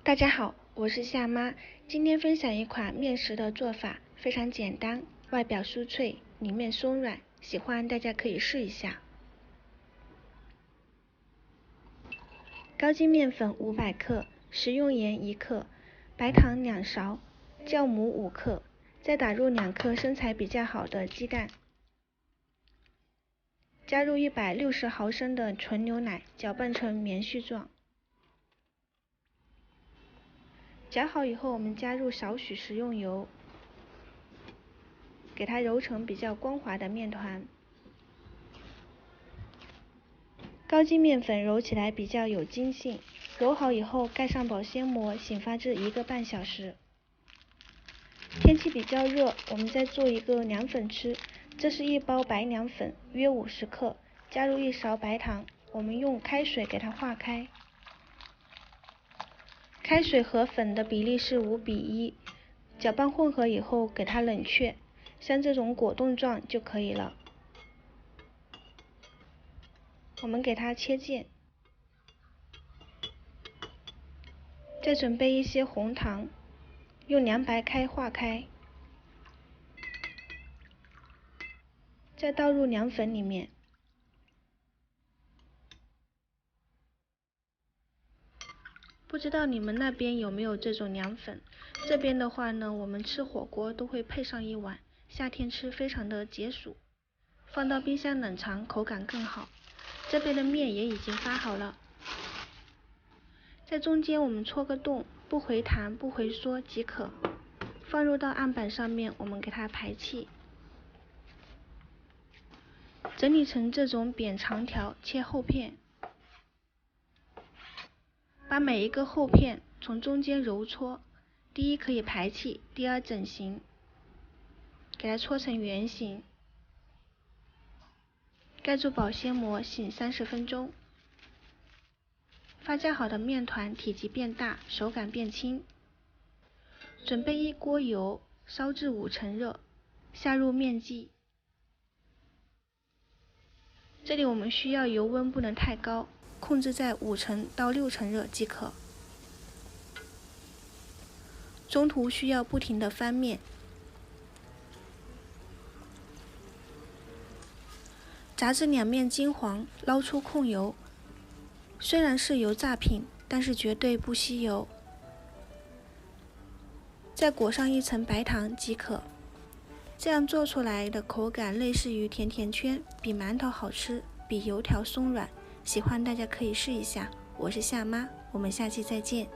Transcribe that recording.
大家好，我是夏妈，今天分享一款面食的做法，非常简单，外表酥脆，里面松软，喜欢大家可以试一下。高筋面粉500克，食用盐1克，白糖2勺，酵母5克，再打入2颗身材比较好的鸡蛋，加入160毫升的纯牛奶，搅拌成棉絮状。搅好以后，我们加入少许食用油，给它揉成比较光滑的面团。高筋面粉揉起来比较有筋性，揉好以后盖上保鲜膜，醒发至1个半小时。天气比较热，我们再做一个凉粉吃。这是1包白凉粉，约50克，加入1勺白糖，我们用开水给它化开。开水和粉的比例是5比1，搅拌混合以后给它冷却，像这种果冻状就可以了。我们给它切件，再准备一些红糖，用凉白开化开，再倒入凉粉里面。不知道你们那边有没有这种凉粉？这边的话呢，我们吃火锅都会配上一碗，夏天吃非常的解暑，放到冰箱冷藏口感更好。这边的面也已经发好了，在中间我们戳个洞，不回弹不回缩即可。放入到案板上面，我们给它排气，整理成这种扁长条，切厚片。把每一个厚片从中间揉搓，第一可以排气，第二整形，给它搓成圆形，盖住保鲜膜醒30分钟。发酵好的面团体积变大，手感变轻。准备一锅油，烧至5成热，下入面剂。这里我们需要油温不能太高，控制在5成到6成热即可。中途需要不停地翻面。炸至两面金黄，捞出控油。虽然是油炸品，但是绝对不吸油。再裹上一层白糖即可。这样做出来的口感类似于甜甜圈，比馒头好吃，比油条松软。喜欢大家可以试一下。我是夏妈，我们下期再见。